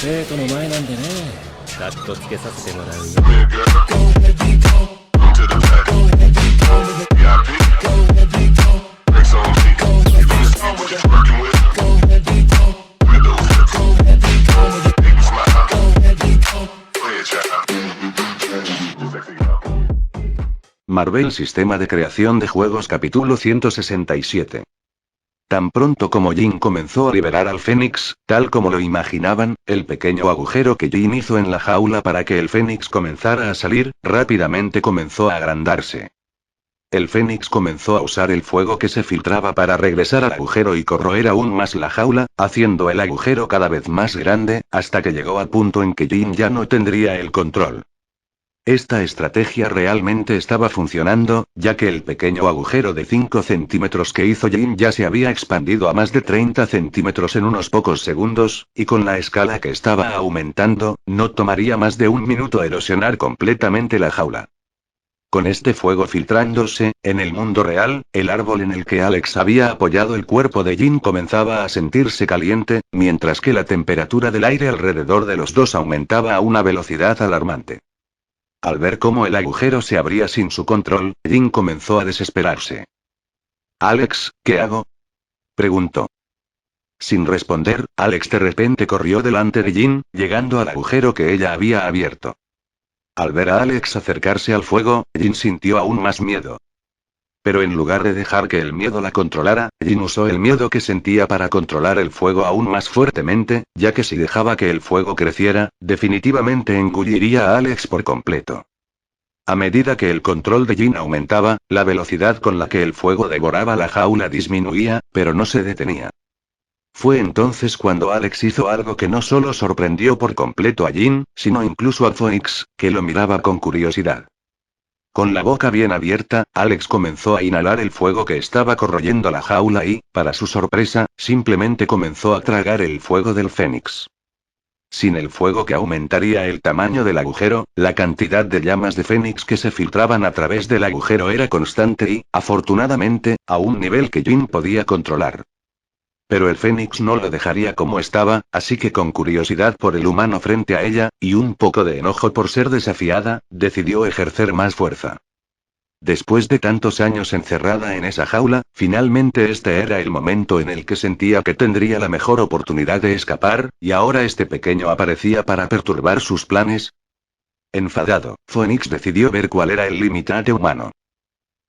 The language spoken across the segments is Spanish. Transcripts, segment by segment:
生徒の前なんでね。カッコつけさせてもらうよ。Marvel Sistema de Creación de Juegos Capítulo 167. Tan pronto como Jin comenzó a liberar al Fénix, tal como lo imaginaban, el pequeño agujero que Jin hizo en la jaula para que el Fénix comenzara a salir, rápidamente comenzó a agrandarse. El Fénix comenzó a usar el fuego que se filtraba para regresar al agujero y corroer aún más la jaula, haciendo el agujero cada vez más grande, hasta que llegó al punto en que Jin ya no tendría el control. Esta estrategia realmente estaba funcionando, ya que el pequeño agujero de 5 centímetros que hizo Jin ya se había expandido a más de 30 centímetros en unos pocos segundos, y con la escala que estaba aumentando, no tomaría más de un minuto erosionar completamente la jaula. Con este fuego filtrándose, en el mundo real, el árbol en el que Alex había apoyado el cuerpo de Jin comenzaba a sentirse caliente, mientras que la temperatura del aire alrededor de los dos aumentaba a una velocidad alarmante. Al ver cómo el agujero se abría sin su control, Jin comenzó a desesperarse. «Alex, ¿qué hago?», preguntó. Sin responder, Alex de repente corrió delante de Jin, llegando al agujero que ella había abierto. Al ver a Alex acercarse al fuego, Jin sintió aún más miedo. Pero en lugar de dejar que el miedo la controlara, Jin usó el miedo que sentía para controlar el fuego aún más fuertemente, ya que si dejaba que el fuego creciera, definitivamente engulliría a Alex por completo. A medida que el control de Jin aumentaba, la velocidad con la que el fuego devoraba la jaula disminuía, pero no se detenía. Fue entonces cuando Alex hizo algo que no solo sorprendió por completo a Jin, sino incluso a Phoenix, que lo miraba con curiosidad. Con la boca bien abierta, Alex comenzó a inhalar el fuego que estaba corroyendo la jaula y, para su sorpresa, simplemente comenzó a tragar el fuego del Fénix. Sin el fuego que aumentaría el tamaño del agujero, la cantidad de llamas de Fénix que se filtraban a través del agujero era constante y, afortunadamente, a un nivel que Jin podía controlar. Pero el Fénix no lo dejaría como estaba, así que con curiosidad por el humano frente a ella, y un poco de enojo por ser desafiada, decidió ejercer más fuerza. Después de tantos años encerrada en esa jaula, finalmente este era el momento en el que sentía que tendría la mejor oportunidad de escapar, y ahora este pequeño aparecía para perturbar sus planes. Enfadado, Phoenix decidió ver cuál era el límite humano.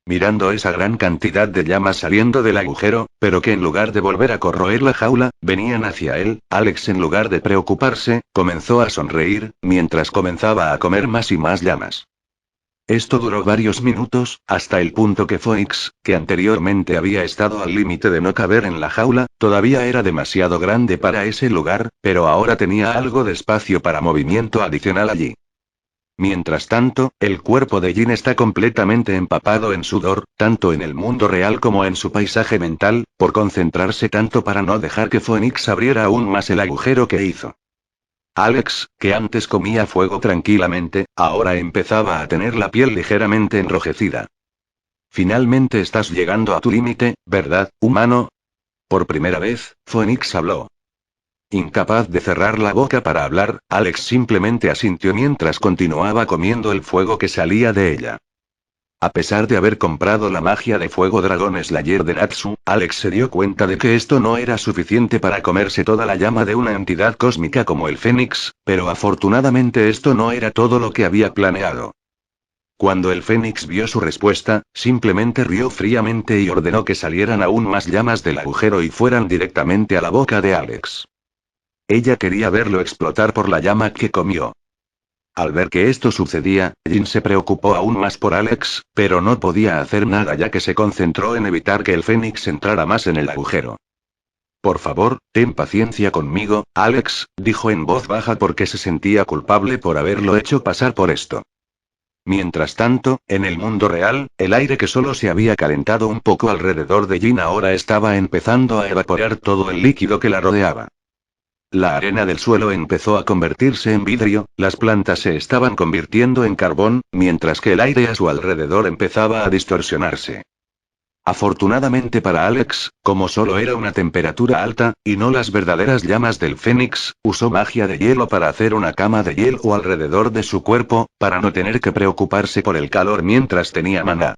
Mirando esa gran cantidad de llamas saliendo del agujero, pero que en lugar de volver a corroer la jaula, venían hacia él, Alex en lugar de preocuparse, comenzó a sonreír, mientras comenzaba a comer más y más llamas. Esto duró varios minutos, hasta el punto que Phoenix, que anteriormente había estado al límite de no caber en la jaula, todavía era demasiado grande para ese lugar, pero ahora tenía algo de espacio para movimiento adicional allí. Mientras tanto, el cuerpo de Jin está completamente empapado en sudor, tanto en el mundo real como en su paisaje mental, por concentrarse tanto para no dejar que Phoenix abriera aún más el agujero que hizo. Alex, que antes comía fuego tranquilamente, ahora empezaba a tener la piel ligeramente enrojecida. Finalmente estás llegando a tu límite, ¿verdad, humano? Por primera vez, Phoenix habló. Incapaz de cerrar la boca para hablar, Alex simplemente asintió mientras continuaba comiendo el fuego que salía de ella. A pesar de haber comprado la magia de fuego Dragón Slayer de Natsu, Alex se dio cuenta de que esto no era suficiente para comerse toda la llama de una entidad cósmica como el Fénix, pero afortunadamente esto no era todo lo que había planeado. Cuando el Fénix vio su respuesta, simplemente rió fríamente y ordenó que salieran aún más llamas del agujero y fueran directamente a la boca de Alex. Ella quería verlo explotar por la llama que comió. Al ver que esto sucedía, Jin se preocupó aún más por Alex, pero no podía hacer nada ya que se concentró en evitar que el Fénix entrara más en el agujero. Por favor, ten paciencia conmigo, Alex, dijo en voz baja porque se sentía culpable por haberlo hecho pasar por esto. Mientras tanto, en el mundo real, el aire que solo se había calentado un poco alrededor de Jin ahora estaba empezando a evaporar todo el líquido que la rodeaba. La arena del suelo empezó a convertirse en vidrio, las plantas se estaban convirtiendo en carbón, mientras que el aire a su alrededor empezaba a distorsionarse. Afortunadamente para Alex, como solo era una temperatura alta, y no las verdaderas llamas del Fénix, usó magia de hielo para hacer una cama de hielo alrededor de su cuerpo, para no tener que preocuparse por el calor mientras tenía maná.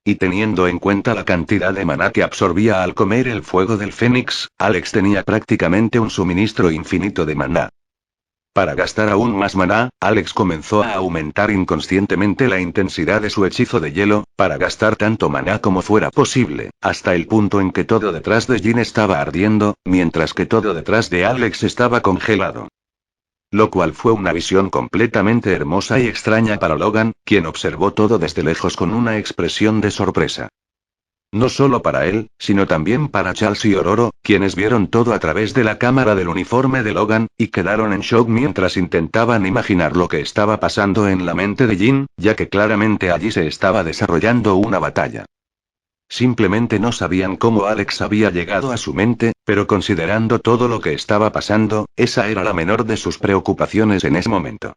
Y teniendo en cuenta la cantidad de maná que absorbía al comer el fuego del Fénix, Alex tenía prácticamente un suministro infinito de maná. Para gastar aún más maná, Alex comenzó a aumentar inconscientemente la intensidad de su hechizo de hielo, para gastar tanto maná como fuera posible, hasta el punto en que todo detrás de Jin estaba ardiendo, mientras que todo detrás de Alex estaba congelado. Lo cual fue una visión completamente hermosa y extraña para Logan, quien observó todo desde lejos con una expresión de sorpresa. No solo para él, sino también para Charles y Ororo, quienes vieron todo a través de la cámara del uniforme de Logan, y quedaron en shock mientras intentaban imaginar lo que estaba pasando en la mente de Jin, ya que claramente allí se estaba desarrollando una batalla. Simplemente no sabían cómo Alex había llegado a su mente, pero considerando todo lo que estaba pasando, esa era la menor de sus preocupaciones en ese momento.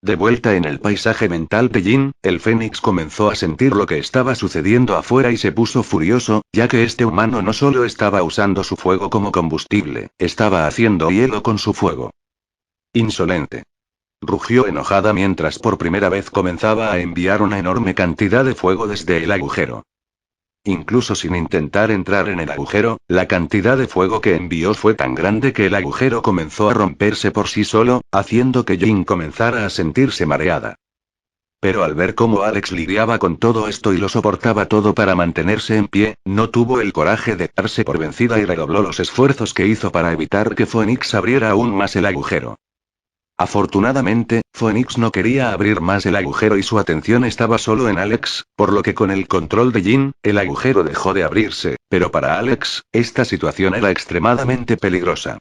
De vuelta en el paisaje mental de Jin, el Fénix comenzó a sentir lo que estaba sucediendo afuera y se puso furioso, ya que este humano no solo estaba usando su fuego como combustible, estaba haciendo hielo con su fuego. Insolente. Rugió enojada mientras por primera vez comenzaba a enviar una enorme cantidad de fuego desde el agujero. Incluso sin intentar entrar en el agujero, la cantidad de fuego que envió fue tan grande que el agujero comenzó a romperse por sí solo, haciendo que Jin comenzara a sentirse mareada. Pero al ver cómo Alex lidiaba con todo esto y lo soportaba todo para mantenerse en pie, no tuvo el coraje de darse por vencida y redobló los esfuerzos que hizo para evitar que Phoenix abriera aún más el agujero. Afortunadamente, Phoenix no quería abrir más el agujero y su atención estaba solo en Alex, por lo que con el control de Jin, el agujero dejó de abrirse, pero para Alex, esta situación era extremadamente peligrosa.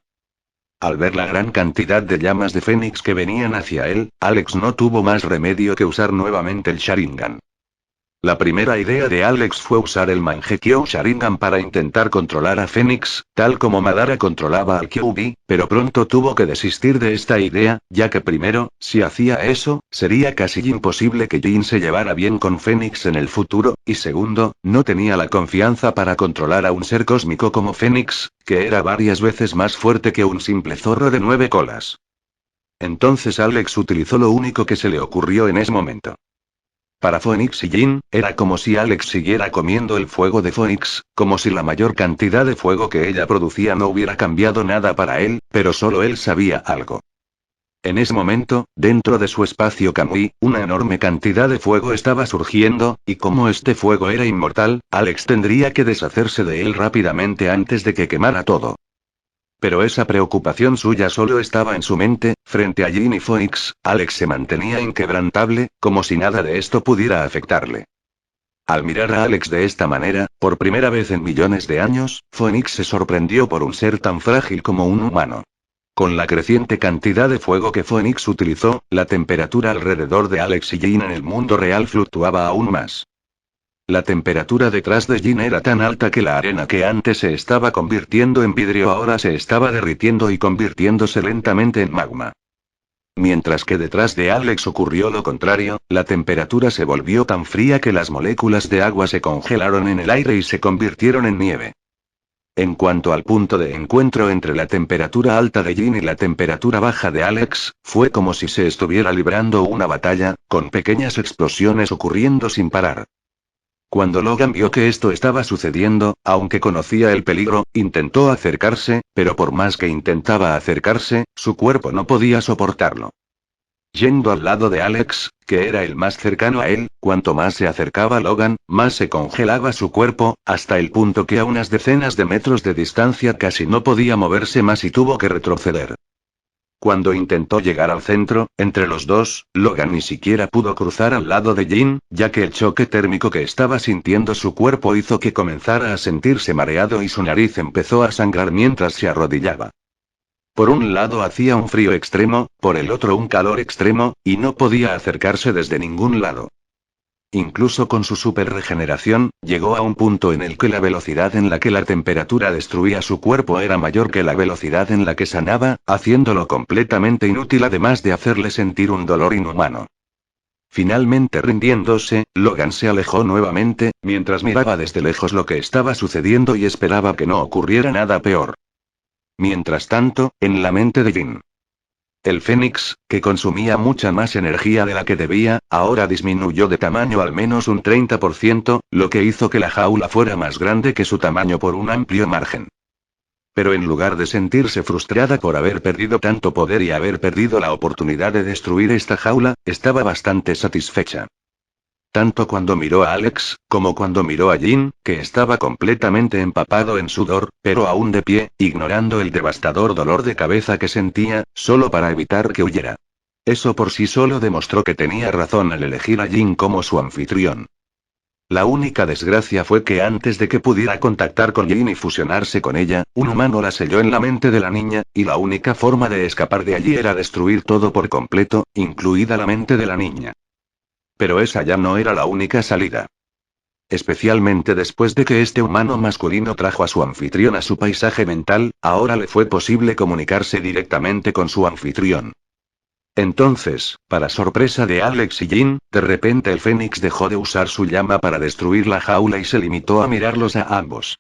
Al ver la gran cantidad de llamas de Fénix que venían hacia él, Alex no tuvo más remedio que usar nuevamente el Sharingan. La primera idea de Alex fue usar el Mangekyo Sharingan para intentar controlar a Fénix, tal como Madara controlaba al Kyuubi, pero pronto tuvo que desistir de esta idea, ya que primero, si hacía eso, sería casi imposible que Jin se llevara bien con Fénix en el futuro, y segundo, no tenía la confianza para controlar a un ser cósmico como Fénix, que era varias veces más fuerte que un simple zorro de 9 colas. Entonces Alex utilizó lo único que se le ocurrió en ese momento. Para Phoenix y Jin, era como si Alex siguiera comiendo el fuego de Phoenix, como si la mayor cantidad de fuego que ella producía no hubiera cambiado nada para él, pero solo él sabía algo. En ese momento, dentro de su espacio Kamui, una enorme cantidad de fuego estaba surgiendo, y como este fuego era inmortal, Alex tendría que deshacerse de él rápidamente antes de que quemara todo. Pero esa preocupación suya solo estaba en su mente, frente a Jin y Phoenix, Alex se mantenía inquebrantable, como si nada de esto pudiera afectarle. Al mirar a Alex de esta manera, por primera vez en millones de años, Phoenix se sorprendió por un ser tan frágil como un humano. Con la creciente cantidad de fuego que Phoenix utilizó, la temperatura alrededor de Alex y Jin en el mundo real fluctuaba aún más. La temperatura detrás de Jin era tan alta que la arena que antes se estaba convirtiendo en vidrio ahora se estaba derritiendo y convirtiéndose lentamente en magma. Mientras que detrás de Alex ocurrió lo contrario, la temperatura se volvió tan fría que las moléculas de agua se congelaron en el aire y se convirtieron en nieve. En cuanto al punto de encuentro entre la temperatura alta de Jin y la temperatura baja de Alex, fue como si se estuviera librando una batalla, con pequeñas explosiones ocurriendo sin parar. Cuando Logan vio que esto estaba sucediendo, aunque conocía el peligro, intentó acercarse, pero por más que intentaba acercarse, su cuerpo no podía soportarlo. Yendo al lado de Alex, que era el más cercano a él, cuanto más se acercaba Logan, más se congelaba su cuerpo, hasta el punto que a unas decenas de metros de distancia casi no podía moverse más y tuvo que retroceder. Cuando intentó llegar al centro, entre los dos, Logan ni siquiera pudo cruzar al lado de Jin, ya que el choque térmico que estaba sintiendo su cuerpo hizo que comenzara a sentirse mareado y su nariz empezó a sangrar mientras se arrodillaba. Por un lado hacía un frío extremo, por el otro un calor extremo, y no podía acercarse desde ningún lado. Incluso con su super regeneración, llegó a un punto en el que la velocidad en la que la temperatura destruía su cuerpo era mayor que la velocidad en la que sanaba, haciéndolo completamente inútil además de hacerle sentir un dolor inhumano. Finalmente rindiéndose, Logan se alejó nuevamente, mientras miraba desde lejos lo que estaba sucediendo y esperaba que no ocurriera nada peor. Mientras tanto, en la mente de Jin. El Fénix, que consumía mucha más energía de la que debía, ahora disminuyó de tamaño al menos un 30%, lo que hizo que la jaula fuera más grande que su tamaño por un amplio margen. Pero en lugar de sentirse frustrada por haber perdido tanto poder y haber perdido la oportunidad de destruir esta jaula, estaba bastante satisfecha. Tanto cuando miró a Alex, como cuando miró a Jin, que estaba completamente empapado en sudor, pero aún de pie, ignorando el devastador dolor de cabeza que sentía, solo para evitar que huyera. Eso por sí solo demostró que tenía razón al elegir a Jin como su anfitrión. La única desgracia fue que antes de que pudiera contactar con Jin y fusionarse con ella, un humano la selló en la mente de la niña, y la única forma de escapar de allí era destruir todo por completo, incluida la mente de la niña. Pero esa ya no era la única salida. Especialmente después de que este humano masculino trajo a su anfitrión a su paisaje mental, ahora le fue posible comunicarse directamente con su anfitrión. Entonces, para sorpresa de Alex y Jin, de repente el Fénix dejó de usar su llama para destruir la jaula y se limitó a mirarlos a ambos.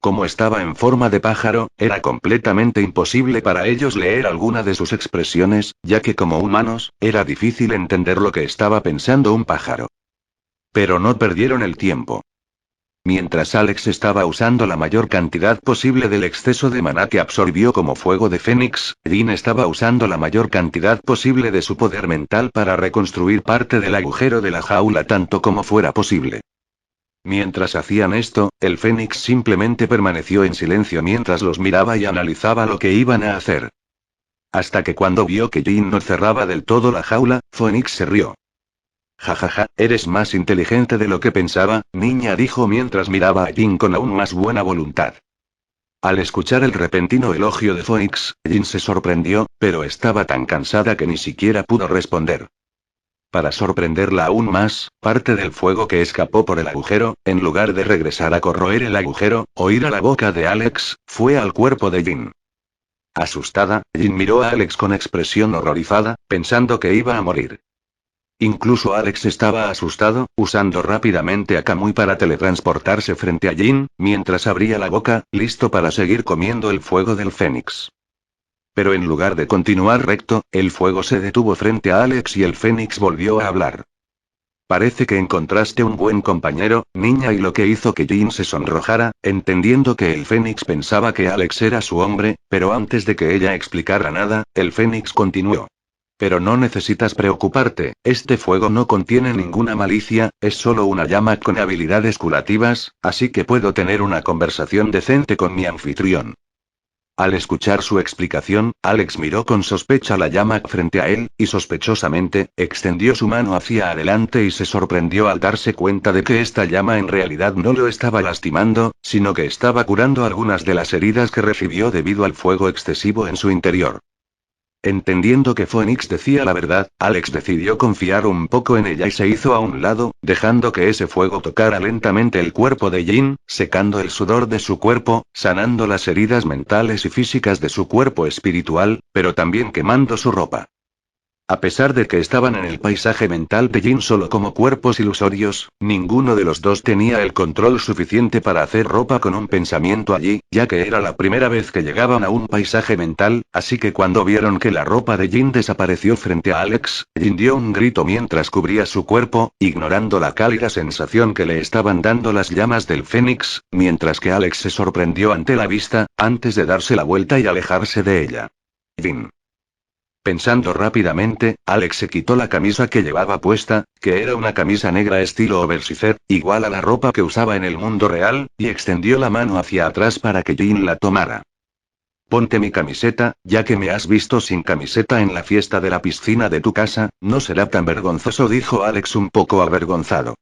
Como estaba en forma de pájaro, era completamente imposible para ellos leer alguna de sus expresiones, ya que como humanos, era difícil entender lo que estaba pensando un pájaro. Pero no perdieron el tiempo. Mientras Alex estaba usando la mayor cantidad posible del exceso de maná que absorbió como fuego de Fénix, Jin estaba usando la mayor cantidad posible de su poder mental para reconstruir parte del agujero de la jaula tanto como fuera posible. Mientras hacían esto, el Fénix simplemente permaneció en silencio mientras los miraba y analizaba lo que iban a hacer. Hasta que cuando vio que Jin no cerraba del todo la jaula, Fénix se rió. Jajaja, eres más inteligente de lo que pensaba, niña, dijo mientras miraba a Jin con aún más buena voluntad. Al escuchar el repentino elogio de Fénix, Jin se sorprendió, pero estaba tan cansada que ni siquiera pudo responder. Para sorprenderla aún más, parte del fuego que escapó por el agujero, en lugar de regresar a corroer el agujero, o ir a la boca de Alex, fue al cuerpo de Jin. Asustada, Jin miró a Alex con expresión horrorizada, pensando que iba a morir. Incluso Alex estaba asustado, usando rápidamente a Kamui para teletransportarse frente a Jin, mientras abría la boca, listo para seguir comiendo el fuego del Fénix. Pero en lugar de continuar recto, el fuego se detuvo frente a Alex y el Fénix volvió a hablar. Parece que encontraste un buen compañero, niña, y lo que hizo que Jin se sonrojara, entendiendo que el Fénix pensaba que Alex era su hombre, pero antes de que ella explicara nada, el Fénix continuó. Pero no necesitas preocuparte, este fuego no contiene ninguna malicia, es solo una llama con habilidades curativas, así que puedo tener una conversación decente con mi anfitrión. Al escuchar su explicación, Alex miró con sospecha la llama frente a él, y sospechosamente, extendió su mano hacia adelante y se sorprendió al darse cuenta de que esta llama en realidad no lo estaba lastimando, sino que estaba curando algunas de las heridas que recibió debido al fuego excesivo en su interior. Entendiendo que Fénix decía la verdad, Alex decidió confiar un poco en ella y se hizo a un lado, dejando que ese fuego tocara lentamente el cuerpo de Jin, secando el sudor de su cuerpo, sanando las heridas mentales y físicas de su cuerpo espiritual, pero también quemando su ropa. A pesar de que estaban en el paisaje mental de Jin solo como cuerpos ilusorios, ninguno de los dos tenía el control suficiente para hacer ropa con un pensamiento allí, ya que era la primera vez que llegaban a un paisaje mental, así que cuando vieron que la ropa de Jin desapareció frente a Alex, Jin dio un grito mientras cubría su cuerpo, ignorando la cálida sensación que le estaban dando las llamas del Fénix, mientras que Alex se sorprendió ante la vista, antes de darse la vuelta y alejarse de ella. Jin. Pensando rápidamente, Alex se quitó la camisa que llevaba puesta, que era una camisa negra estilo oversizer, igual a la ropa que usaba en el mundo real, y extendió la mano hacia atrás para que Jin la tomara. Ponte mi camiseta, ya que me has visto sin camiseta en la fiesta de la piscina de tu casa, no será tan vergonzoso, dijo Alex un poco avergonzado.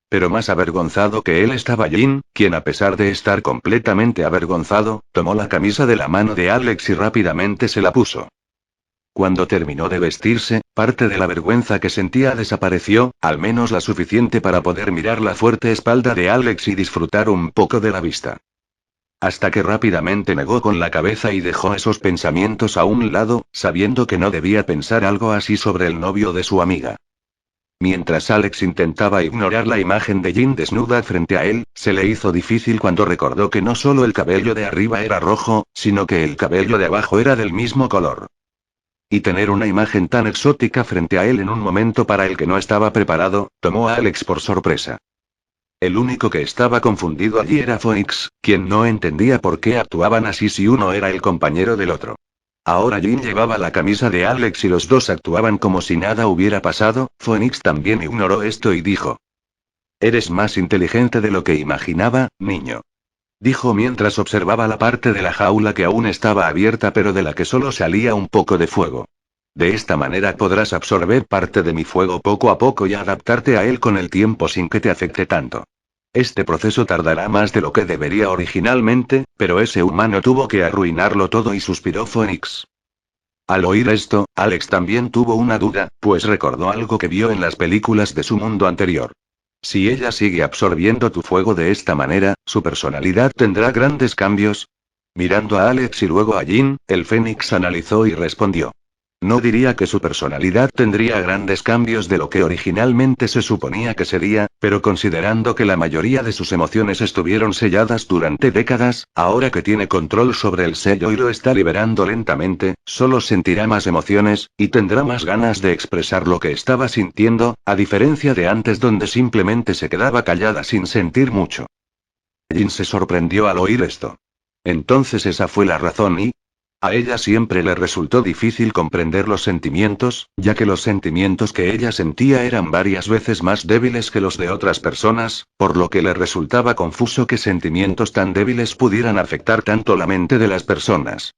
Pero más avergonzado que él estaba Jin, quien a pesar de estar completamente avergonzado, tomó la camisa de la mano de Alex y rápidamente se la puso. Cuando terminó de vestirse, parte de la vergüenza que sentía desapareció, al menos la suficiente para poder mirar la fuerte espalda de Alex y disfrutar un poco de la vista. Hasta que rápidamente negó con la cabeza y dejó esos pensamientos a un lado, sabiendo que no debía pensar algo así sobre el novio de su amiga. Mientras Alex intentaba ignorar la imagen de Jin desnuda frente a él, se le hizo difícil cuando recordó que no solo el cabello de arriba era rojo, sino que el cabello de abajo era del mismo color. Y tener una imagen tan exótica frente a él en un momento para el que no estaba preparado, tomó a Alex por sorpresa. El único que estaba confundido allí era Phoenix, quien no entendía por qué actuaban así si uno era el compañero del otro. Ahora Jin llevaba la camisa de Alex y los dos actuaban como si nada hubiera pasado. Phoenix también ignoró esto y dijo: «Eres más inteligente de lo que imaginaba, niño», dijo mientras observaba la parte de la jaula que aún estaba abierta pero de la que solo salía un poco de fuego. «De esta manera podrás absorber parte de mi fuego poco a poco y adaptarte a él con el tiempo sin que te afecte tanto. Este proceso tardará más de lo que debería originalmente, pero ese humano tuvo que arruinarlo todo», y suspiró Phoenix. Al oír esto, Alex también tuvo una duda, pues recordó algo que vio en las películas de su mundo anterior. Si ella sigue absorbiendo tu fuego de esta manera, ¿su personalidad tendrá grandes cambios? Mirando a Alex y luego a Jin, el Fénix analizó y respondió: «No diría que su personalidad tendría grandes cambios de lo que originalmente se suponía que sería, pero considerando que la mayoría de sus emociones estuvieron selladas durante décadas, ahora que tiene control sobre el sello y lo está liberando lentamente, solo sentirá más emociones, y tendrá más ganas de expresar lo que estaba sintiendo, a diferencia de antes donde simplemente se quedaba callada sin sentir mucho». Jin se sorprendió al oír esto. Entonces esa fue la razón y... A ella siempre le resultó difícil comprender los sentimientos, ya que los sentimientos que ella sentía eran varias veces más débiles que los de otras personas, por lo que le resultaba confuso que sentimientos tan débiles pudieran afectar tanto la mente de las personas.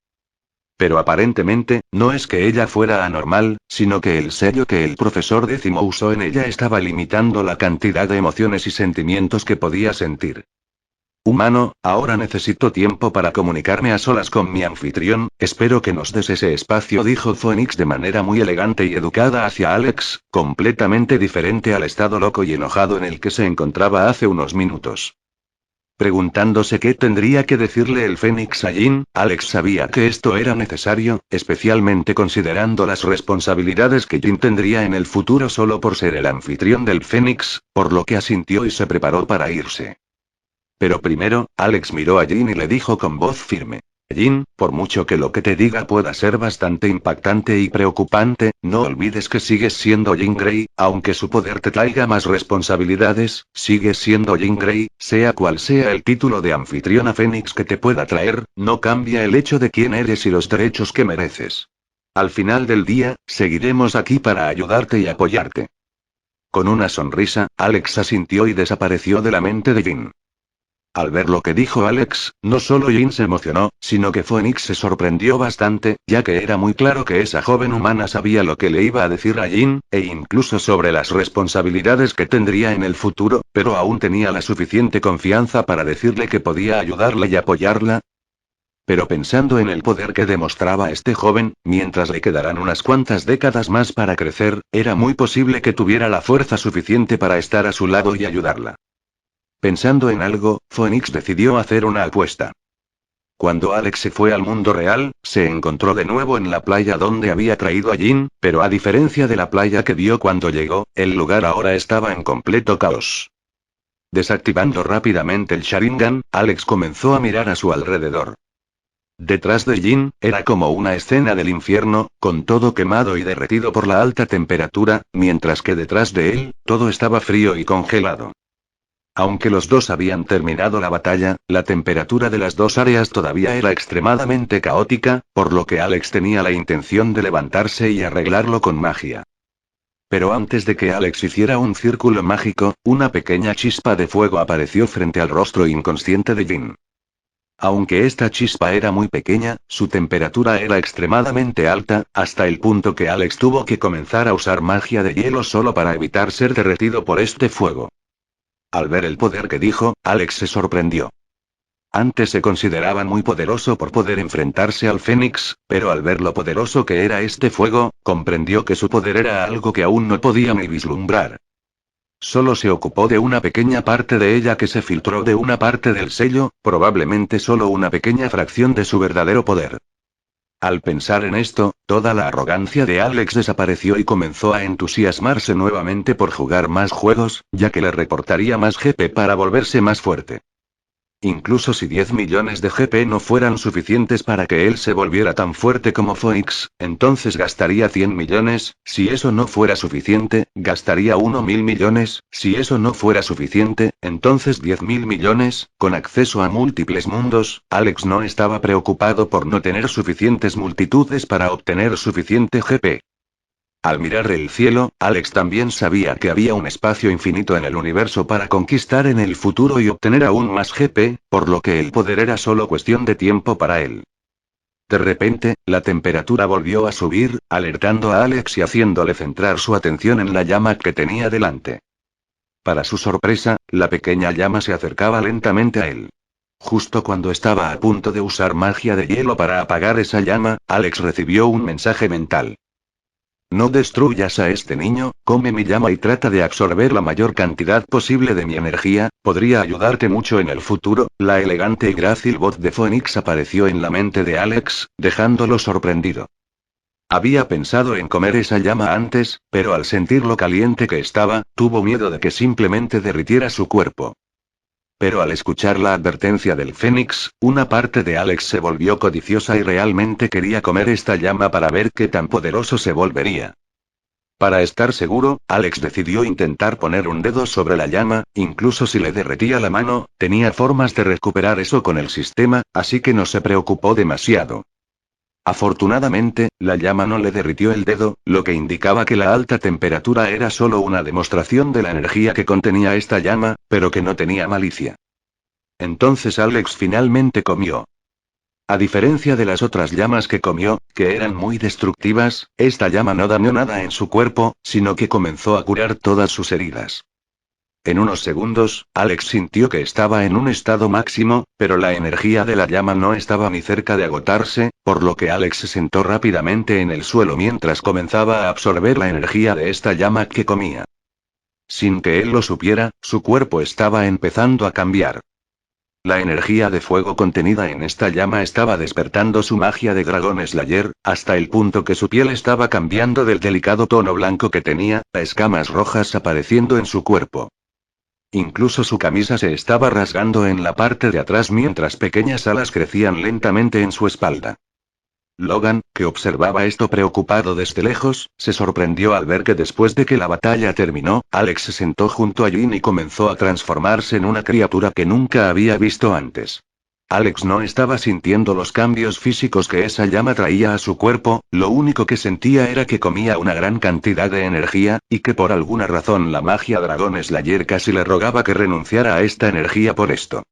Pero aparentemente, no es que ella fuera anormal, sino que el sello que el profesor décimo usó en ella estaba limitando la cantidad de emociones y sentimientos que podía sentir. «Humano, ahora necesito tiempo para comunicarme a solas con mi anfitrión, espero que nos des ese espacio», dijo Phoenix de manera muy elegante y educada hacia Alex, completamente diferente al estado loco y enojado en el que se encontraba hace unos minutos. Preguntándose qué tendría que decirle el Fénix a Jin, Alex sabía que esto era necesario, especialmente considerando las responsabilidades que Jin tendría en el futuro solo por ser el anfitrión del Fénix, por lo que asintió y se preparó para irse. Pero primero, Alex miró a Jin y le dijo con voz firme: «Jin, por mucho que lo que te diga pueda ser bastante impactante y preocupante, no olvides que sigues siendo Jean Grey, aunque su poder te traiga más responsabilidades, sigues siendo Jean Grey, sea cual sea el título de anfitriona Fénix que te pueda traer, no cambia el hecho de quién eres y los derechos que mereces. Al final del día, seguiremos aquí para ayudarte y apoyarte». Con una sonrisa, Alex asintió y desapareció de la mente de Jin. Al ver lo que dijo Alex, no solo Jin se emocionó, sino que Phoenix se sorprendió bastante, ya que era muy claro que esa joven humana sabía lo que le iba a decir a Jin, e incluso sobre las responsabilidades que tendría en el futuro, pero aún tenía la suficiente confianza para decirle que podía ayudarla y apoyarla. Pero pensando en el poder que demostraba este joven, mientras le quedaran unas cuantas décadas más para crecer, era muy posible que tuviera la fuerza suficiente para estar a su lado y ayudarla. Pensando en algo, Phoenix decidió hacer una apuesta. Cuando Alex se fue al mundo real, se encontró de nuevo en la playa donde había traído a Jin, pero a diferencia de la playa que vio cuando llegó, el lugar ahora estaba en completo caos. Desactivando rápidamente el Sharingan, Alex comenzó a mirar a su alrededor. Detrás de Jin, era como una escena del infierno, con todo quemado y derretido por la alta temperatura, mientras que detrás de él, todo estaba frío y congelado. Aunque los dos habían terminado la batalla, la temperatura de las dos áreas todavía era extremadamente caótica, por lo que Alex tenía la intención de levantarse y arreglarlo con magia. Pero antes de que Alex hiciera un círculo mágico, una pequeña chispa de fuego apareció frente al rostro inconsciente de Jin. Aunque esta chispa era muy pequeña, su temperatura era extremadamente alta, hasta el punto que Alex tuvo que comenzar a usar magia de hielo solo para evitar ser derretido por este fuego. Al ver el poder que dijo, Alex se sorprendió. Antes se consideraba muy poderoso por poder enfrentarse al Fénix, pero al ver lo poderoso que era este fuego, comprendió que su poder era algo que aún no podía ni vislumbrar. Solo se ocupó de una pequeña parte de ella que se filtró de una parte del sello, probablemente solo una pequeña fracción de su verdadero poder. Al pensar en esto, toda la arrogancia de Alex desapareció y comenzó a entusiasmarse nuevamente por jugar más juegos, ya que le reportaría más GP para volverse más fuerte. Incluso si 10 millones de GP no fueran suficientes para que él se volviera tan fuerte como Phoenix, entonces gastaría 100 millones, si eso no fuera suficiente, gastaría 1.000 millones, si eso no fuera suficiente, entonces 10.000 millones, con acceso a múltiples mundos. Alex no estaba preocupado por no tener suficientes multitudes para obtener suficiente GP. Al mirar el cielo, Alex también sabía que había un espacio infinito en el universo para conquistar en el futuro y obtener aún más GP, por lo que el poder era solo cuestión de tiempo para él. De repente, la temperatura volvió a subir, alertando a Alex y haciéndole centrar su atención en la llama que tenía delante. Para su sorpresa, la pequeña llama se acercaba lentamente a él. Justo cuando estaba a punto de usar magia de hielo para apagar esa llama, Alex recibió un mensaje mental. No destruyas a este niño, come mi llama y trata de absorber la mayor cantidad posible de mi energía, podría ayudarte mucho en el futuro. La elegante y grácil voz de Phoenix apareció en la mente de Alex, dejándolo sorprendido. Había pensado en comer esa llama antes, pero al sentir lo caliente que estaba, tuvo miedo de que simplemente derritiera su cuerpo. Pero al escuchar la advertencia del Fénix, una parte de Alex se volvió codiciosa y realmente quería comer esta llama para ver qué tan poderoso se volvería. Para estar seguro, Alex decidió intentar poner un dedo sobre la llama, incluso si le derretía la mano, tenía formas de recuperar eso con el sistema, así que no se preocupó demasiado. Afortunadamente, la llama no le derritió el dedo, lo que indicaba que la alta temperatura era solo una demostración de la energía que contenía esta llama, pero que no tenía malicia. Entonces Alex finalmente comió. A diferencia de las otras llamas que comió, que eran muy destructivas, esta llama no dañó nada en su cuerpo, sino que comenzó a curar todas sus heridas. En unos segundos, Alex sintió que estaba en un estado máximo, pero la energía de la llama no estaba ni cerca de agotarse, por lo que Alex se sentó rápidamente en el suelo mientras comenzaba a absorber la energía de esta llama que comía. Sin que él lo supiera, su cuerpo estaba empezando a cambiar. La energía de fuego contenida en esta llama estaba despertando su magia de Dragon Slayer, hasta el punto que su piel estaba cambiando del delicado tono blanco que tenía, a escamas rojas apareciendo en su cuerpo. Incluso su camisa se estaba rasgando en la parte de atrás mientras pequeñas alas crecían lentamente en su espalda. Logan, que observaba esto preocupado desde lejos, se sorprendió al ver que después de que la batalla terminó, Alex se sentó junto a Jin y comenzó a transformarse en una criatura que nunca había visto antes. Alex no estaba sintiendo los cambios físicos que esa llama traía a su cuerpo, lo único que sentía era que comía una gran cantidad de energía, y que por alguna razón la magia Dragon Slayer casi le rogaba que renunciara a esta energía por esto.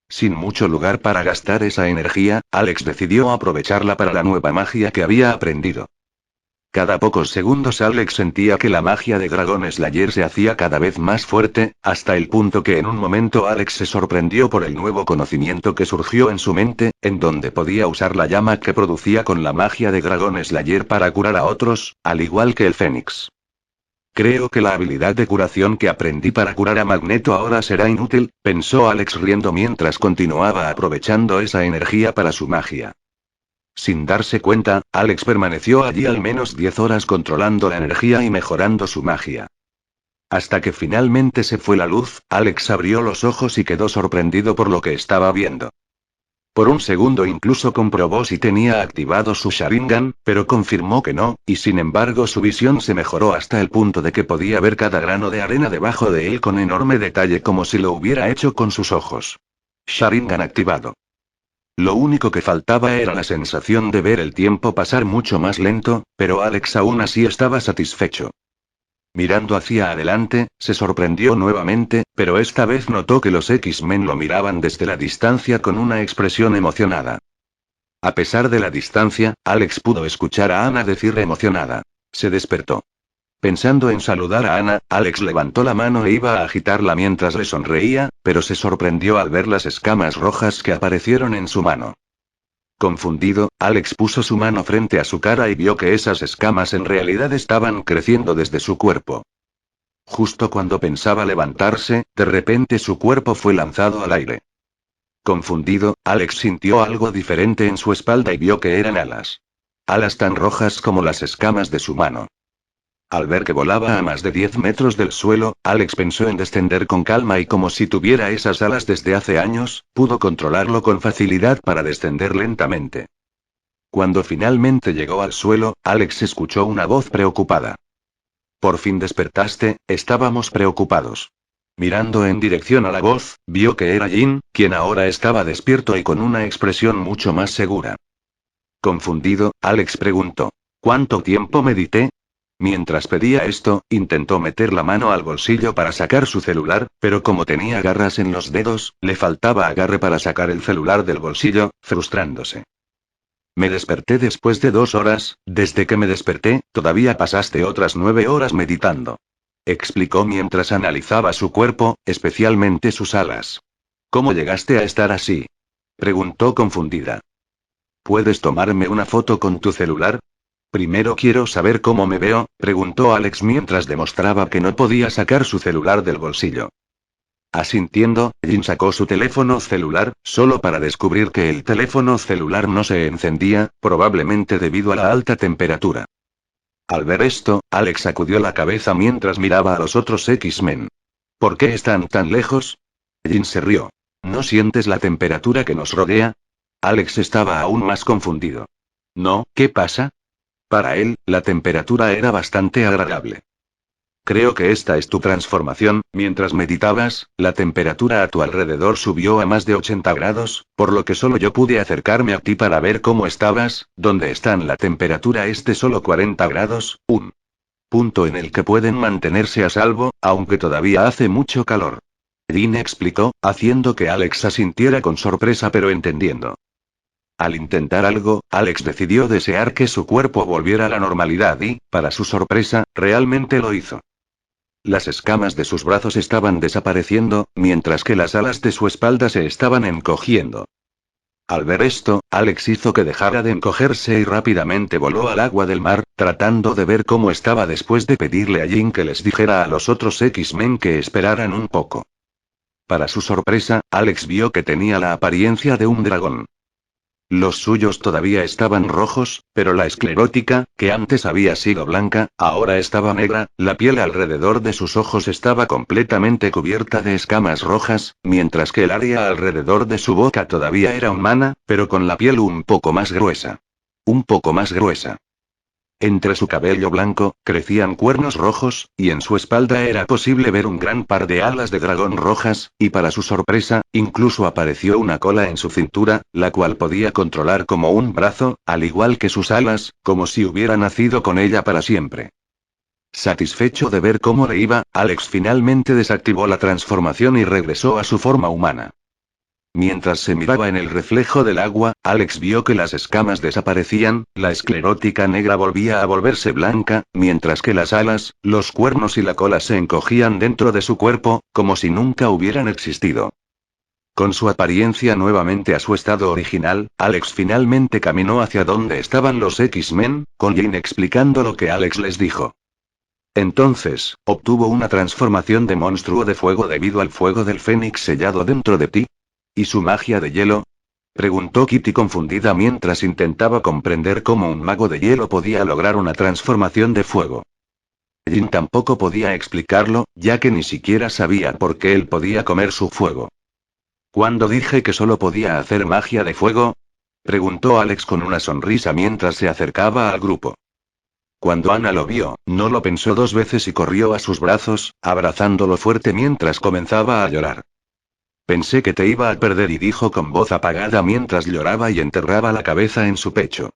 Sin mucho lugar para gastar esa energía, Alex decidió aprovecharla para la nueva magia que había aprendido. Cada pocos segundos Alex sentía que la magia de Dragon Slayer se hacía cada vez más fuerte, hasta el punto que en un momento Alex se sorprendió por el nuevo conocimiento que surgió en su mente, en donde podía usar la llama que producía con la magia de Dragon Slayer para curar a otros, al igual que el Fénix. Creo que la habilidad de curación que aprendí para curar a Magneto ahora será inútil, pensó Alex riendo mientras continuaba aprovechando esa energía para su magia. Sin darse cuenta, Alex permaneció allí al menos 10 horas controlando la energía y mejorando su magia. Hasta que finalmente se fue la luz, Alex abrió los ojos y quedó sorprendido por lo que estaba viendo. Por un segundo incluso comprobó si tenía activado su Sharingan, pero confirmó que no, y sin embargo su visión se mejoró hasta el punto de que podía ver cada grano de arena debajo de él con enorme detalle como si lo hubiera hecho con sus ojos. Sharingan activado. Lo único que faltaba era la sensación de ver el tiempo pasar mucho más lento, pero Alex aún así estaba satisfecho. Mirando hacia adelante, se sorprendió nuevamente, pero esta vez notó que los X-Men lo miraban desde la distancia con una expresión emocionada. A pesar de la distancia, Alex pudo escuchar a Anna decir emocionada. Se despertó. Pensando en saludar a Anna, Alex levantó la mano e iba a agitarla mientras le sonreía, pero se sorprendió al ver las escamas rojas que aparecieron en su mano. Confundido, Alex puso su mano frente a su cara y vio que esas escamas en realidad estaban creciendo desde su cuerpo. Justo cuando pensaba levantarse, de repente su cuerpo fue lanzado al aire. Confundido, Alex sintió algo diferente en su espalda y vio que eran alas. Alas tan rojas como las escamas de su mano. Al ver que volaba a más de 10 metros del suelo, Alex pensó en descender con calma y como si tuviera esas alas desde hace años, pudo controlarlo con facilidad para descender lentamente. Cuando finalmente llegó al suelo, Alex escuchó una voz preocupada. Por fin despertaste, estábamos preocupados. Mirando en dirección a la voz, vio que era Jin, quien ahora estaba despierto y con una expresión mucho más segura. Confundido, Alex preguntó: ¿Cuánto tiempo medité? Mientras pedía esto, intentó meter la mano al bolsillo para sacar su celular, pero como tenía garras en los dedos, le faltaba agarre para sacar el celular del bolsillo, frustrándose. Me desperté después de 2 horas, desde que me desperté, todavía pasaste otras 9 horas meditando. Explicó mientras analizaba su cuerpo, especialmente sus alas. ¿Cómo llegaste a estar así? Preguntó confundida. ¿Puedes tomarme una foto con tu celular? Primero quiero saber cómo me veo, preguntó Alex mientras demostraba que no podía sacar su celular del bolsillo. Asintiendo, Jin sacó su teléfono celular, solo para descubrir que el teléfono celular no se encendía, probablemente debido a la alta temperatura. Al ver esto, Alex sacudió la cabeza mientras miraba a los otros X-Men. ¿Por qué están tan lejos? Jin se rió. ¿No sientes la temperatura que nos rodea? Alex estaba aún más confundido. No, ¿qué pasa? Para él, la temperatura era bastante agradable. Creo que esta es tu transformación. Mientras meditabas, la temperatura a tu alrededor subió a más de 80 grados, por lo que solo yo pude acercarme a ti para ver cómo estabas. ¿Dónde están la temperatura solo 40 grados? Un punto en el que pueden mantenerse a salvo, aunque todavía hace mucho calor. Jin explicó, haciendo que Alex asintiera con sorpresa pero entendiendo. Al intentar algo, Alex decidió desear que su cuerpo volviera a la normalidad y, para su sorpresa, realmente lo hizo. Las escamas de sus brazos estaban desapareciendo, mientras que las alas de su espalda se estaban encogiendo. Al ver esto, Alex hizo que dejara de encogerse y rápidamente voló al agua del mar, tratando de ver cómo estaba después de pedirle a Jin que les dijera a los otros X-Men que esperaran un poco. Para su sorpresa, Alex vio que tenía la apariencia de un dragón. Los suyos todavía estaban rojos, pero la esclerótica, que antes había sido blanca, ahora estaba negra, la piel alrededor de sus ojos estaba completamente cubierta de escamas rojas, mientras que el área alrededor de su boca todavía era humana, pero con la piel un poco más gruesa. Un poco más gruesa. Entre su cabello blanco, crecían cuernos rojos, y en su espalda era posible ver un gran par de alas de dragón rojas, y para su sorpresa, incluso apareció una cola en su cintura, la cual podía controlar como un brazo, al igual que sus alas, como si hubiera nacido con ella para siempre. Satisfecho de ver cómo le iba, Alex finalmente desactivó la transformación y regresó a su forma humana. Mientras se miraba en el reflejo del agua, Alex vio que las escamas desaparecían, la esclerótica negra volvía a volverse blanca, mientras que las alas, los cuernos y la cola se encogían dentro de su cuerpo, como si nunca hubieran existido. Con su apariencia nuevamente a su estado original, Alex finalmente caminó hacia donde estaban los X-Men, con Jane explicando lo que Alex les dijo. Entonces, ¿obtuvo una transformación de monstruo de fuego debido al fuego del Fénix sellado dentro de ti? ¿Y su magia de hielo? Preguntó Kitty confundida mientras intentaba comprender cómo un mago de hielo podía lograr una transformación de fuego. Jin tampoco podía explicarlo, ya que ni siquiera sabía por qué él podía comer su fuego. ¿Cuándo dije que solo podía hacer magia de fuego? Preguntó Alex con una sonrisa mientras se acercaba al grupo. Cuando Ana lo vio, no lo pensó 2 veces y corrió a sus brazos, abrazándolo fuerte mientras comenzaba a llorar. Pensé que te iba a perder y dijo con voz apagada mientras lloraba y enterraba la cabeza en su pecho.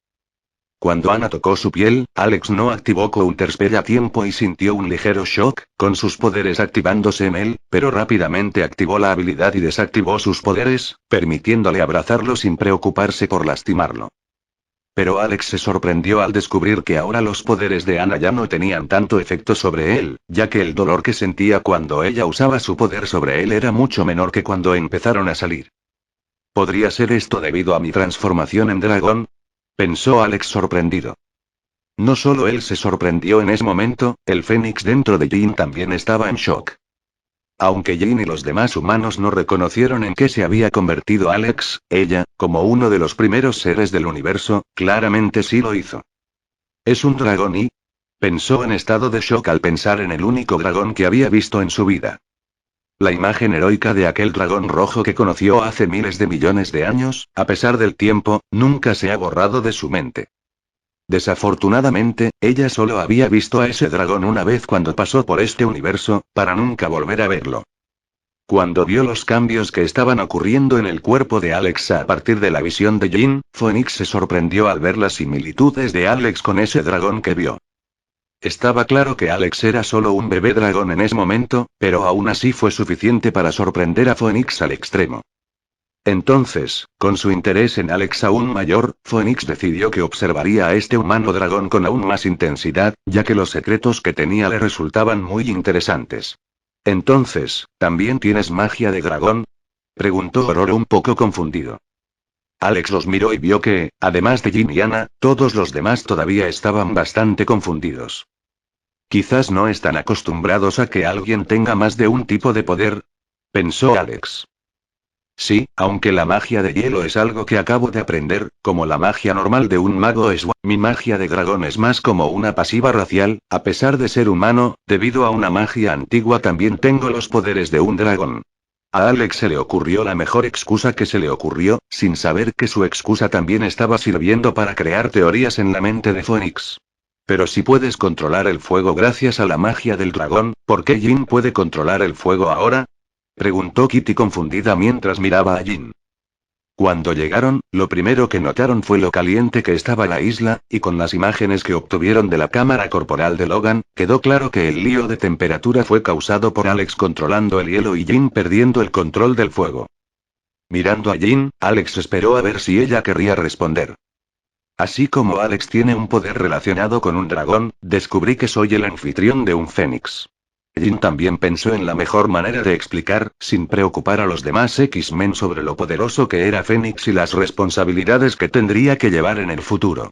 Cuando Ana tocó su piel, Alex no activó Counterspell a tiempo y sintió un ligero shock, con sus poderes activándose en él, pero rápidamente activó la habilidad y desactivó sus poderes, permitiéndole abrazarlo sin preocuparse por lastimarlo. Pero Alex se sorprendió al descubrir que ahora los poderes de Ana ya no tenían tanto efecto sobre él, ya que el dolor que sentía cuando ella usaba su poder sobre él era mucho menor que cuando empezaron a salir. ¿Podría ser esto debido a mi transformación en dragón? Pensó Alex sorprendido. No solo él se sorprendió en ese momento, el Fénix dentro de Jin también estaba en shock. Aunque Jin y los demás humanos no reconocieron en qué se había convertido Alex, ella, como uno de los primeros seres del universo, claramente sí lo hizo. ¿Es un dragón y? Pensó en estado de shock al pensar en el único dragón que había visto en su vida. La imagen heroica de aquel dragón rojo que conoció hace miles de millones de años, a pesar del tiempo, nunca se ha borrado de su mente. Desafortunadamente, ella solo había visto a ese dragón una vez cuando pasó por este universo, para nunca volver a verlo. Cuando vio los cambios que estaban ocurriendo en el cuerpo de Alex a partir de la visión de Jin, Phoenix se sorprendió al ver las similitudes de Alex con ese dragón que vio. Estaba claro que Alex era solo un bebé dragón en ese momento, pero aún así fue suficiente para sorprender a Phoenix al extremo. Entonces, con su interés en Alex aún mayor, Phoenix decidió que observaría a este humano dragón con aún más intensidad, ya que los secretos que tenía le resultaban muy interesantes. Entonces, ¿también tienes magia de dragón? Preguntó Ororo un poco confundido. Alex los miró y vio que, además de Jin y Anna, todos los demás todavía estaban bastante confundidos. Quizás no están acostumbrados a que alguien tenga más de un tipo de poder, pensó Alex. Sí, aunque la magia de hielo es algo que acabo de aprender, como la magia normal de un mago mi magia de dragón es más como una pasiva racial, a pesar de ser humano, debido a una magia antigua también tengo los poderes de un dragón. A Alex se le ocurrió la mejor excusa que se le ocurrió, sin saber que su excusa también estaba sirviendo para crear teorías en la mente de Phoenix. Pero si puedes controlar el fuego gracias a la magia del dragón, ¿por qué Jin puede controlar el fuego ahora? Preguntó Kitty confundida mientras miraba a Jin. Cuando llegaron, lo primero que notaron fue lo caliente que estaba la isla, y con las imágenes que obtuvieron de la cámara corporal de Logan, quedó claro que el lío de temperatura fue causado por Alex controlando el hielo y Jin perdiendo el control del fuego. Mirando a Jin, Alex esperó a ver si ella querría responder. Así como Alex tiene un poder relacionado con un dragón, descubrí que soy el anfitrión de un fénix. Jin también pensó en la mejor manera de explicar, sin preocupar a los demás X-Men sobre lo poderoso que era Fénix y las responsabilidades que tendría que llevar en el futuro.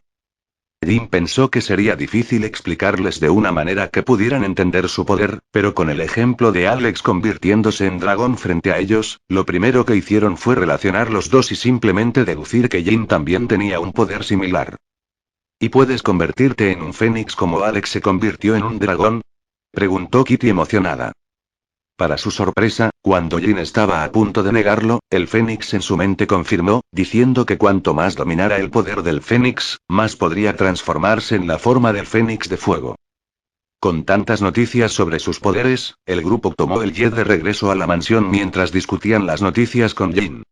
Jin pensó que sería difícil explicarles de una manera que pudieran entender su poder, pero con el ejemplo de Alex convirtiéndose en dragón frente a ellos, lo primero que hicieron fue relacionar los dos y simplemente deducir que Jin también tenía un poder similar. ¿Y puedes convertirte en un fénix como Alex se convirtió en un dragón? Preguntó Kitty emocionada. Para su sorpresa, cuando Jin estaba a punto de negarlo, el Fénix en su mente confirmó, diciendo que cuanto más dominara el poder del Fénix, más podría transformarse en la forma del Fénix de fuego. Con tantas noticias sobre sus poderes, el grupo tomó el jet de regreso a la mansión mientras discutían las noticias con Jin.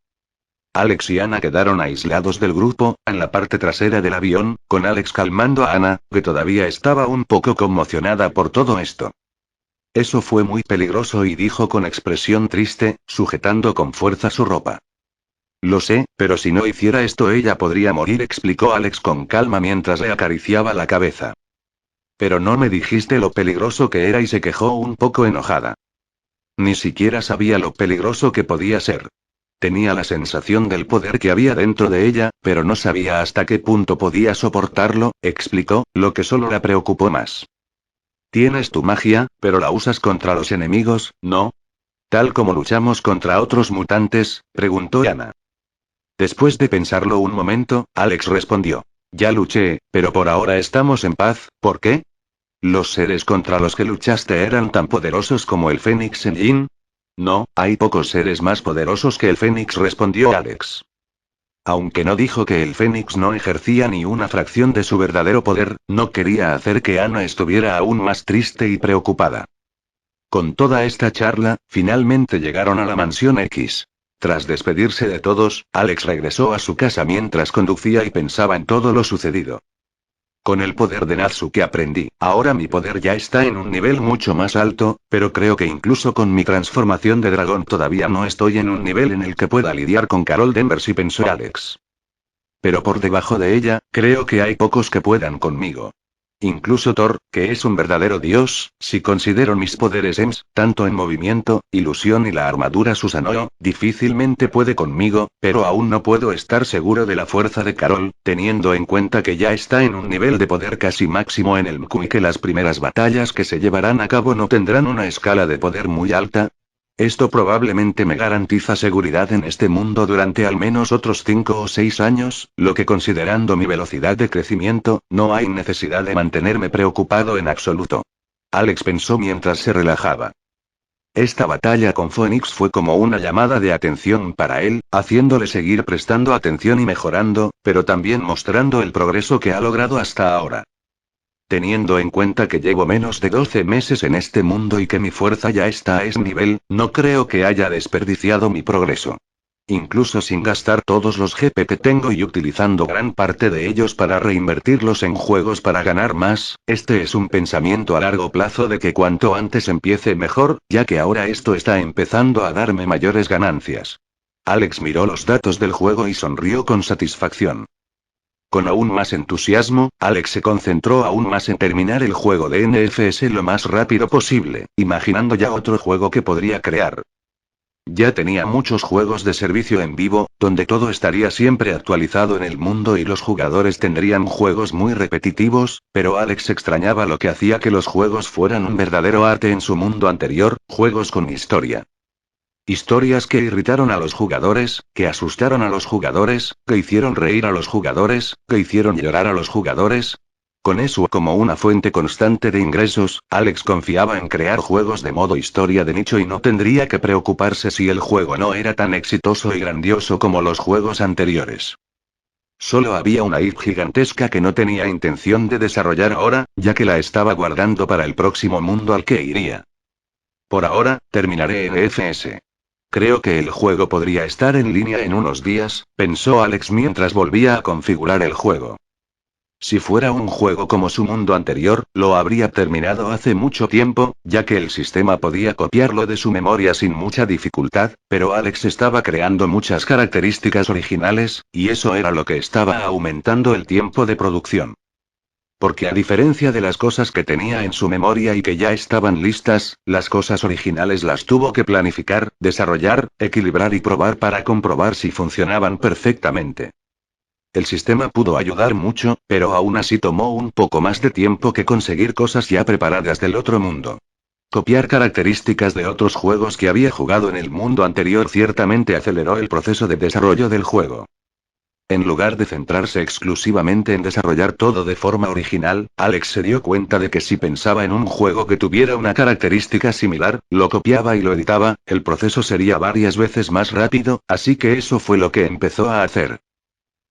Alex y Anna quedaron aislados del grupo, en la parte trasera del avión, con Alex calmando a Anna, que todavía estaba un poco conmocionada por todo esto. Eso fue muy peligroso y dijo con expresión triste, sujetando con fuerza su ropa. Lo sé, pero si no hiciera esto ella podría morir, explicó Alex con calma mientras le acariciaba la cabeza. Pero no me dijiste lo peligroso que era y se quejó un poco enojada. Ni siquiera sabía lo peligroso que podía ser. Tenía la sensación del poder que había dentro de ella, pero no sabía hasta qué punto podía soportarlo, explicó, lo que solo la preocupó más. Tienes tu magia, pero la usas contra los enemigos, ¿no? Tal como luchamos contra otros mutantes, preguntó Anna. Después de pensarlo un momento, Alex respondió. Ya luché, pero por ahora estamos en paz, ¿por qué? ¿Los seres contra los que luchaste eran tan poderosos como el Fénix en Jin? No, hay pocos seres más poderosos que el Fénix, respondió Alex. Aunque no dijo que el Fénix no ejercía ni una fracción de su verdadero poder, no quería hacer que Anna estuviera aún más triste y preocupada. Con toda esta charla, finalmente llegaron a la mansión X. Tras despedirse de todos, Alex regresó a su casa mientras conducía y pensaba en todo lo sucedido. Con el poder de Natsu que aprendí, ahora mi poder ya está en un nivel mucho más alto, pero creo que incluso con mi transformación de dragón todavía no estoy en un nivel en el que pueda lidiar con Carol Danvers, y pensó Alex. Pero por debajo de ella, creo que hay pocos que puedan conmigo. Incluso Thor, que es un verdadero dios, si considero mis poderes tanto en movimiento, ilusión y la armadura Susanoo, difícilmente puede conmigo, pero aún no puedo estar seguro de la fuerza de Carol, teniendo en cuenta que ya está en un nivel de poder casi máximo en el MKU y que las primeras batallas que se llevarán a cabo no tendrán una escala de poder muy alta. Esto probablemente me garantiza seguridad en este mundo durante al menos otros 5 o 6 años, lo que considerando mi velocidad de crecimiento, no hay necesidad de mantenerme preocupado en absoluto. Alex pensó mientras se relajaba. Esta batalla con Phoenix fue como una llamada de atención para él, haciéndole seguir prestando atención y mejorando, pero también mostrando el progreso que ha logrado hasta ahora. Teniendo en cuenta que llevo menos de 12 meses en este mundo y que mi fuerza ya está a ese nivel, no creo que haya desperdiciado mi progreso. Incluso sin gastar todos los GP que tengo y utilizando gran parte de ellos para reinvertirlos en juegos para ganar más, este es un pensamiento a largo plazo de que cuanto antes empiece mejor, ya que ahora esto está empezando a darme mayores ganancias. Alex miró los datos del juego y sonrió con satisfacción. Con aún más entusiasmo, Alex se concentró aún más en terminar el juego de NFS lo más rápido posible, imaginando ya otro juego que podría crear. Ya tenía muchos juegos de servicio en vivo, donde todo estaría siempre actualizado en el mundo y los jugadores tendrían juegos muy repetitivos, pero Alex extrañaba lo que hacía que los juegos fueran un verdadero arte en su mundo anterior, juegos con historia. Historias que irritaron a los jugadores, que asustaron a los jugadores, que hicieron reír a los jugadores, que hicieron llorar a los jugadores. Con eso como una fuente constante de ingresos, Alex confiaba en crear juegos de modo historia de nicho y no tendría que preocuparse si el juego no era tan exitoso y grandioso como los juegos anteriores. Solo había una IP gigantesca que no tenía intención de desarrollar ahora, ya que la estaba guardando para el próximo mundo al que iría. Por ahora, terminaré en FS. Creo que el juego podría estar en línea en unos días, pensó Alex mientras volvía a configurar el juego. Si fuera un juego como su mundo anterior, lo habría terminado hace mucho tiempo, ya que el sistema podía copiarlo de su memoria sin mucha dificultad, pero Alex estaba creando muchas características originales, y eso era lo que estaba aumentando el tiempo de producción. Porque a diferencia de las cosas que tenía en su memoria y que ya estaban listas, las cosas originales las tuvo que planificar, desarrollar, equilibrar y probar para comprobar si funcionaban perfectamente. El sistema pudo ayudar mucho, pero aún así tomó un poco más de tiempo que conseguir cosas ya preparadas del otro mundo. Copiar características de otros juegos que había jugado en el mundo anterior ciertamente aceleró el proceso de desarrollo del juego. En lugar de centrarse exclusivamente en desarrollar todo de forma original, Alex se dio cuenta de que si pensaba en un juego que tuviera una característica similar, lo copiaba y lo editaba, el proceso sería varias veces más rápido, así que eso fue lo que empezó a hacer.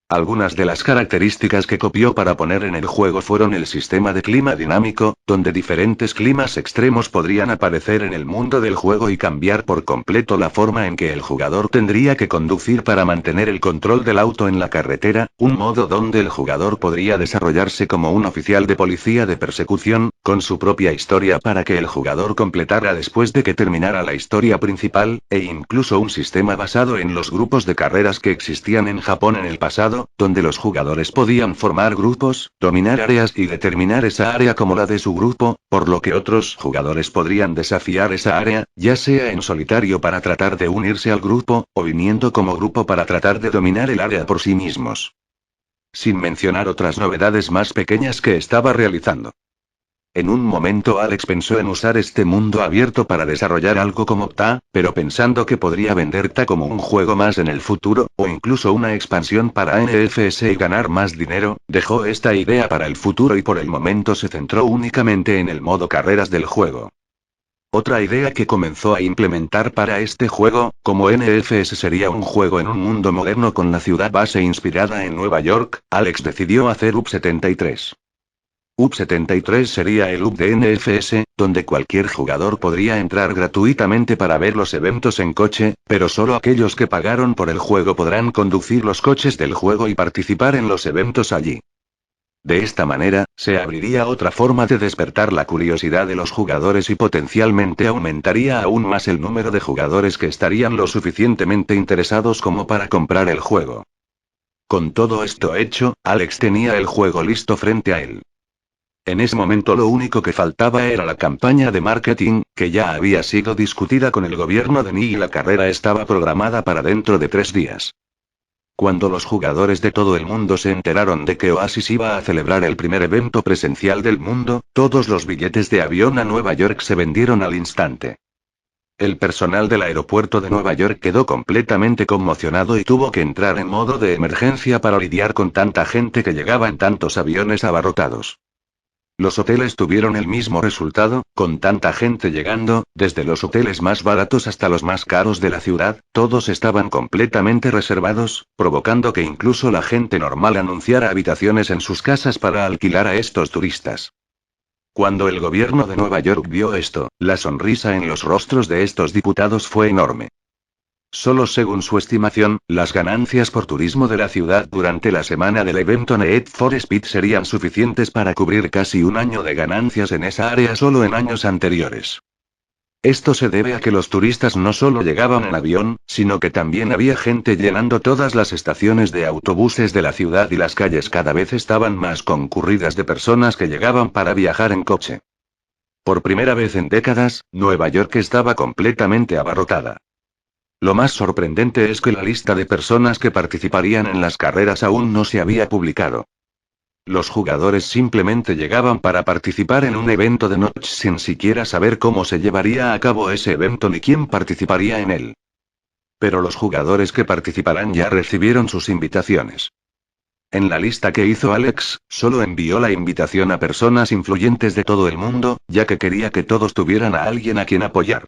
Algunas de las características que copió para poner en el juego fueron el sistema de clima dinámico, donde diferentes climas extremos podrían aparecer en el mundo del juego y cambiar por completo la forma en que el jugador tendría que conducir para mantener el control del auto en la carretera, un modo donde el jugador podría desarrollarse como un oficial de policía de persecución, con su propia historia para que el jugador completara después de que terminara la historia principal, e incluso un sistema basado en los grupos de carreras que existían en Japón en el pasado, donde los jugadores podían formar grupos, dominar áreas y determinar esa área como la de su grupo, por lo que otros jugadores podrían desafiar esa área, ya sea en solitario para tratar de unirse al grupo, o viniendo como grupo para tratar de dominar el área por sí mismos. Sin mencionar otras novedades más pequeñas que estaba realizando. En un momento Alex pensó en usar este mundo abierto para desarrollar algo como TA, pero pensando que podría vender TA como un juego más en el futuro, o incluso una expansión para NFS y ganar más dinero, dejó esta idea para el futuro y por el momento se centró únicamente en el modo carreras del juego. Otra idea que comenzó a implementar para este juego, como NFS sería un juego en un mundo moderno con la ciudad base inspirada en Nueva York, Alex decidió hacer UP73. UP73 sería el UP de NFS, donde cualquier jugador podría entrar gratuitamente para ver los eventos en coche, pero solo aquellos que pagaron por el juego podrán conducir los coches del juego y participar en los eventos allí. De esta manera, se abriría otra forma de despertar la curiosidad de los jugadores y potencialmente aumentaría aún más el número de jugadores que estarían lo suficientemente interesados como para comprar el juego. Con todo esto hecho, Alex tenía el juego listo frente a él. En ese momento lo único que faltaba era la campaña de marketing, que ya había sido discutida con el gobierno de Ni y la carrera estaba programada para dentro de 3 días. Cuando los jugadores de todo el mundo se enteraron de que Oasis iba a celebrar el primer evento presencial del mundo, todos los billetes de avión a Nueva York se vendieron al instante. El personal del aeropuerto de Nueva York quedó completamente conmocionado y tuvo que entrar en modo de emergencia para lidiar con tanta gente que llegaba en tantos aviones abarrotados. Los hoteles tuvieron el mismo resultado, con tanta gente llegando, desde los hoteles más baratos hasta los más caros de la ciudad, todos estaban completamente reservados, provocando que incluso la gente normal anunciara habitaciones en sus casas para alquilar a estos turistas. Cuando el gobierno de Nueva York vio esto, la sonrisa en los rostros de estos diputados fue enorme. Solo según su estimación, las ganancias por turismo de la ciudad durante la semana del evento Need for Speed serían suficientes para cubrir casi un año de ganancias en esa área solo en años anteriores. Esto se debe a que los turistas no solo llegaban en avión, sino que también había gente llenando todas las estaciones de autobuses de la ciudad y las calles cada vez estaban más concurridas de personas que llegaban para viajar en coche. Por primera vez en décadas, Nueva York estaba completamente abarrotada. Lo más sorprendente es que la lista de personas que participarían en las carreras aún no se había publicado. Los jugadores simplemente llegaban para participar en un evento de Notch sin siquiera saber cómo se llevaría a cabo ese evento ni quién participaría en él. Pero los jugadores que participarán ya recibieron sus invitaciones. En la lista que hizo Alex, solo envió la invitación a personas influyentes de todo el mundo, ya que quería que todos tuvieran a alguien a quien apoyar.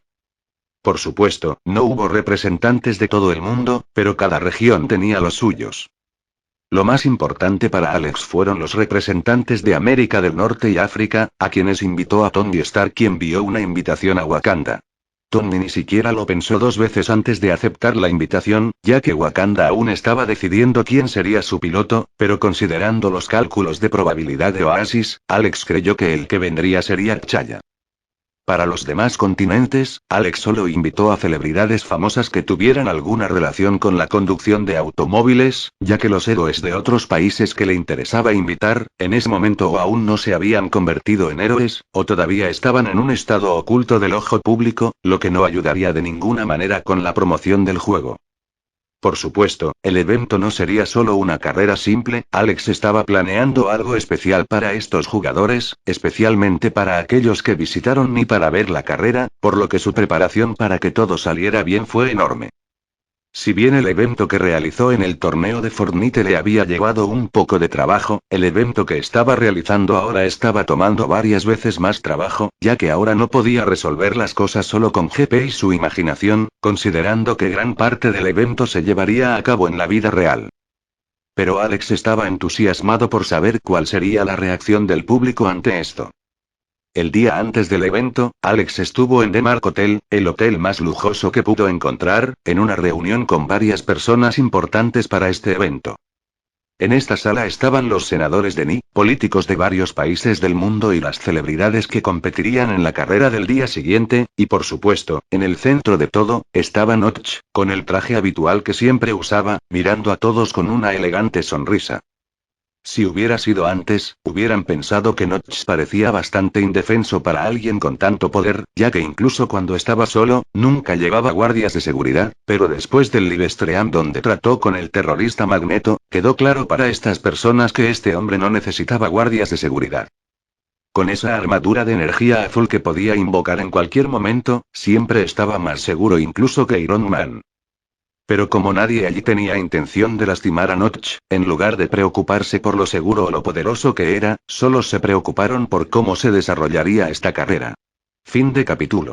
Por supuesto, no hubo representantes de todo el mundo, pero cada región tenía los suyos. Lo más importante para Alex fueron los representantes de América del Norte y África, a quienes invitó a Tony Stark, quien envió una invitación a Wakanda. Tony ni siquiera lo pensó dos veces antes de aceptar la invitación, ya que Wakanda aún estaba decidiendo quién sería su piloto, pero considerando los cálculos de probabilidad de Oasis, Alex creyó que el que vendría sería T'Challa. Para los demás continentes, Alex solo invitó a celebridades famosas que tuvieran alguna relación con la conducción de automóviles, ya que los héroes de otros países que le interesaba invitar, en ese momento o aún no se habían convertido en héroes, o todavía estaban en un estado oculto del ojo público, lo que no ayudaría de ninguna manera con la promoción del juego. Por supuesto, el evento no sería solo una carrera simple, Alex estaba planeando algo especial para estos jugadores, especialmente para aquellos que visitaron ni para ver la carrera, por lo que su preparación para que todo saliera bien fue enorme. Si bien el evento que realizó en el torneo de Fortnite le había llevado un poco de trabajo, el evento que estaba realizando ahora estaba tomando varias veces más trabajo, ya que ahora no podía resolver las cosas solo con GP y su imaginación, considerando que gran parte del evento se llevaría a cabo en la vida real. Pero Alex estaba entusiasmado por saber cuál sería la reacción del público ante esto. El día antes del evento, Alex estuvo en The Mark Hotel, el hotel más lujoso que pudo encontrar, en una reunión con varias personas importantes para este evento. En esta sala estaban los senadores de NY, políticos de varios países del mundo y las celebridades que competirían en la carrera del día siguiente, y por supuesto, en el centro de todo, estaba Notch, con el traje habitual que siempre usaba, mirando a todos con una elegante sonrisa. Si hubiera sido antes, hubieran pensado que Notch parecía bastante indefenso para alguien con tanto poder, ya que incluso cuando estaba solo, nunca llevaba guardias de seguridad, pero después del livestream donde trató con el terrorista Magneto, quedó claro para estas personas que este hombre no necesitaba guardias de seguridad. Con esa armadura de energía azul que podía invocar en cualquier momento, siempre estaba más seguro incluso que Iron Man. Pero como nadie allí tenía intención de lastimar a Notch, en lugar de preocuparse por lo seguro o lo poderoso que era, solo se preocuparon por cómo se desarrollaría esta carrera. Fin de capítulo.